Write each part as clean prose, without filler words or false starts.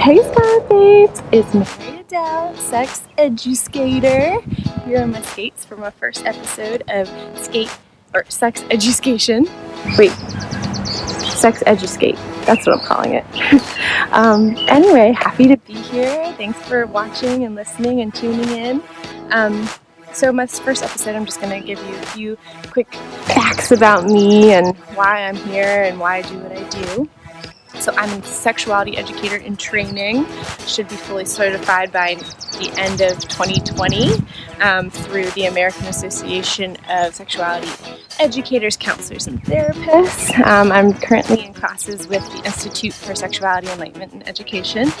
Hey Scarlets, it's Mary Adele, sex educator. Here are my skates for my first episode of sex education. Wait, sex EduSkate. That's what I'm calling it. Anyway, happy to be here. Thanks for watching and listening and tuning in. So my first episode, I'm just going to give you a few quick facts about me and why I'm here and why I do what I do. So I'm a sexuality educator in training, should be fully certified by the end of 2020 through the American Association of Sexuality Educators, Counselors, and Therapists. I'm currently in classes with the Institute for Sexuality, Enlightenment, and Education.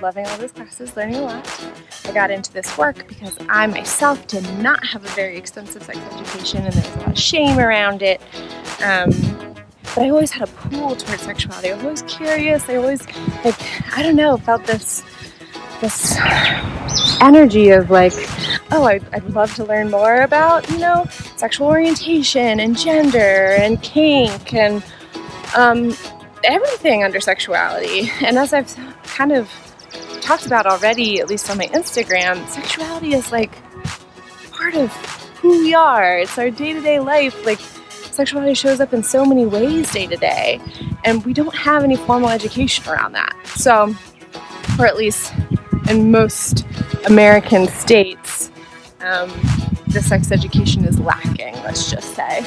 Loving all those classes, learning a lot. I got into this work because I myself did not have a very extensive sex education and there was a lot of shame around it. But I always had a pull towards sexuality. I was always curious. I always, felt this energy of I'd love to learn more about, sexual orientation and gender and kink and everything under sexuality. And as I've kind of talked about already, at least on my Instagram, sexuality is part of who we are. It's our day-to-day life. Sexuality shows up in so many ways day to day, and we don't have any formal education around that. So, or at least in most American states, the sex education is lacking, let's just say.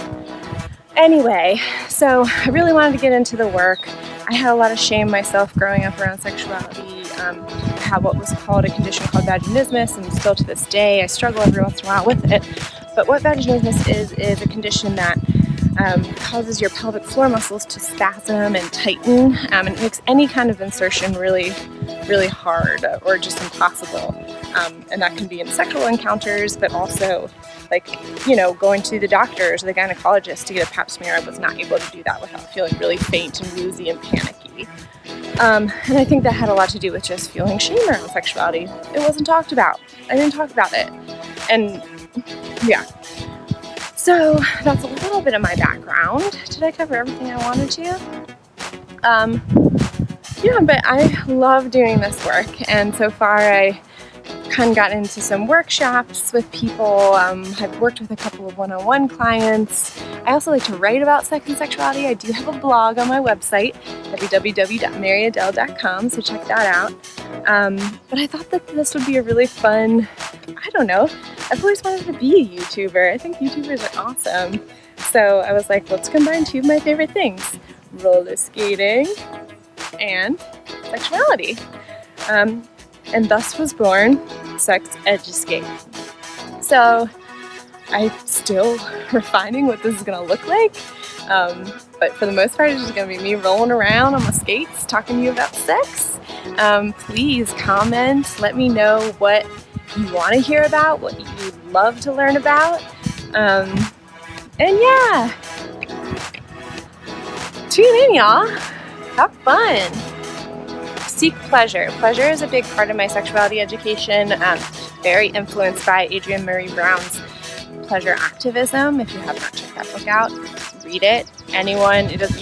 Anyway, so I really wanted to get into the work. I had a lot of shame myself growing up around sexuality. I had what was called a condition called vaginismus, and still to this day I struggle every once in a while with it. But what vaginismus is a condition that causes your pelvic floor muscles to spasm and tighten, and it makes any kind of insertion really, really hard or just impossible. And that can be in sexual encounters, but also going to the doctors or the gynecologist to get a pap smear. I was not able to do that without feeling really faint and woozy and panicky. And I think that had a lot to do with just feeling shame around sexuality. It wasn't talked about. I didn't talk about it. And yeah. So that's a little bit of my background. Did I cover everything I wanted to? But I love doing this work, and so far I kind of got into some workshops with people. I've worked with a couple of one-on-one clients. I also like to write about sex and sexuality. I do have a blog on my website, www.maryadele.com, so check that out. But I thought that this would be a really fun, I've always wanted to be a YouTuber. I think YouTubers are awesome. So I was like, let's combine two of my favorite things, roller skating and sexuality. And thus was born Sex EduSkate. So I'm still refining what this is going to look like. But for the most part, it's just going to be me rolling around on my skates, talking to you about sex. Please comment. Let me know what you want to hear about, what you'd love to learn about. And yeah, tune in, y'all. Have fun. Seek pleasure. Pleasure is a big part of my sexuality education. Very influenced by Adrienne Maree Brown's Pleasure Activism. If you have not checked that book out, read it. You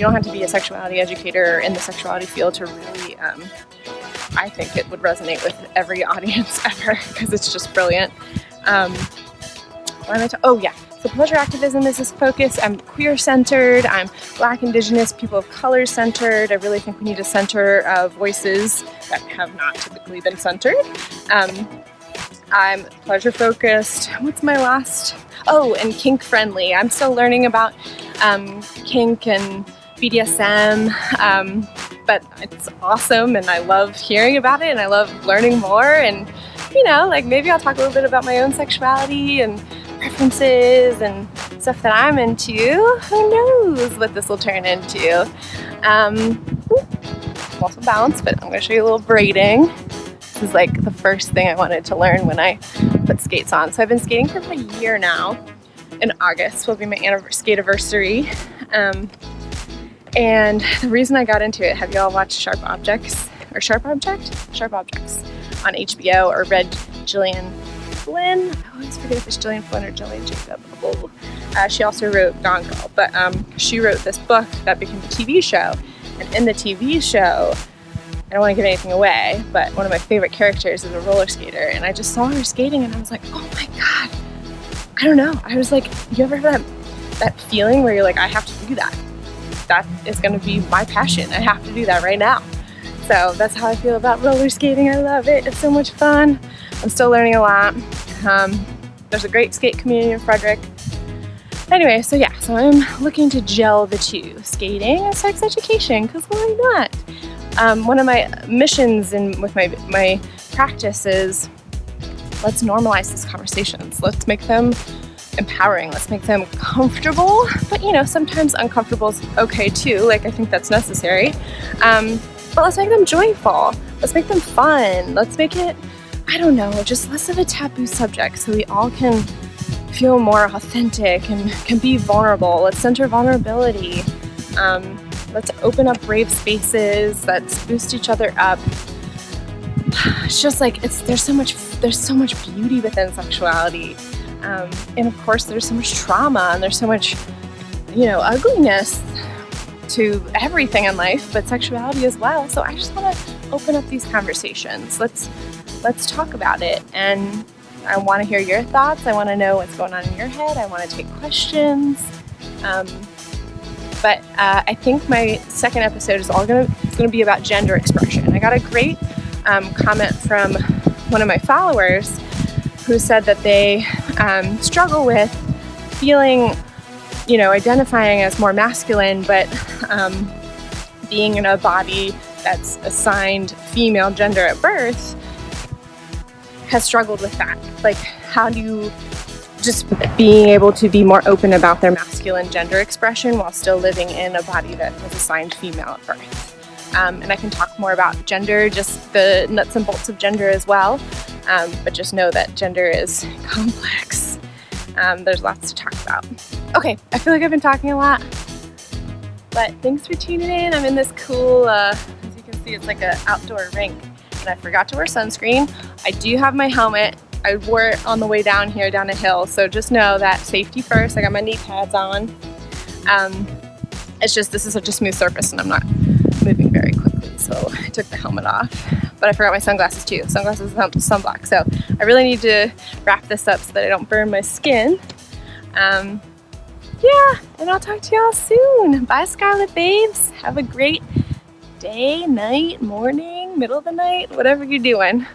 don't have to be a sexuality educator in the sexuality field to really, I think it would resonate with every audience ever because it's just brilliant. So pleasure activism is this focus. I'm queer-centered. I'm Black, Indigenous, people of color-centered. I really think we need to center voices that have not typically been centered. I'm pleasure-focused. What's my last? Oh, and kink-friendly. I'm still learning about kink and BDSM, but it's awesome, and I love hearing about it, and I love learning more, and maybe I'll talk a little bit about my own sexuality and preferences and stuff that I'm into. Who knows what this will turn into. Also balanced, but I'm going to show you a little braiding. This is the first thing I wanted to learn when I put skates on. So I've been skating for about a year now. In August will be my skate-iversary. And the reason I got into it, have you all watched Sharp Objects on HBO or read Gillian Flynn? I always forget if it's Gillian Flynn or Gillian Jacob. She also wrote Gone Girl, but she wrote this book that became a TV show. And in the TV show, don't want to give anything away, but one of my favorite characters is a roller skater, and I just saw her skating and I was like, oh my God, I don't know. I was like, you ever have that feeling where you're like, I have to do that. That is going to be my passion. I have to do that right now. So that's how I feel about roller skating. I love it. It's so much fun. I'm still learning a lot. There's a great skate community in Frederick. Anyway, so yeah, so I'm looking to gel the two, skating and sex education, because why not? One of my missions with my practice is, let's normalize these conversations. Let's make them empowering. Let's make them comfortable, but sometimes uncomfortable is okay too. Like, I think that's necessary. But let's make them joyful. Let's make them fun. Let's make it, I don't know, just less of a taboo subject so we all can feel more authentic and can be vulnerable. Let's center vulnerability. Let's open up brave spaces. Let's boost each other up. It's just like, there's so much beauty within sexuality. And of course there's so much trauma and there's so much, ugliness to everything in life, but sexuality as well. So I just want to open up these conversations. Let's talk about it. And I want to hear your thoughts. I want to know what's going on in your head. I want to take questions. But I think my second episode is going to be about gender expression. I got a great comment from one of my followers who said that they struggle with feeling, identifying as more masculine, but being in a body that's assigned female gender at birth, has struggled with that. Like, how do you just being able to be more open about their masculine gender expression while still living in a body that was assigned female at birth? And I can talk more about gender, just the nuts and bolts of gender as well. But just know that gender is complex. There's lots to talk about. Okay, I feel like I've been talking a lot, but thanks for tuning in. I'm in this cool, as you can see, it's like an outdoor rink, and I forgot to wear sunscreen. I do have my helmet. I wore it on the way down here, down a hill, so just know that safety first. I got my knee pads on. It's just, this is such a smooth surface and I'm not moving very quickly, so I took the helmet off. But I forgot my sunglasses too. Sunglasses and sunblock. So I really need to wrap this up so that I don't burn my skin. Yeah, and I'll talk to y'all soon. Bye, Scarlet babes. Have a great day, night, morning, middle of the night, whatever you're doing.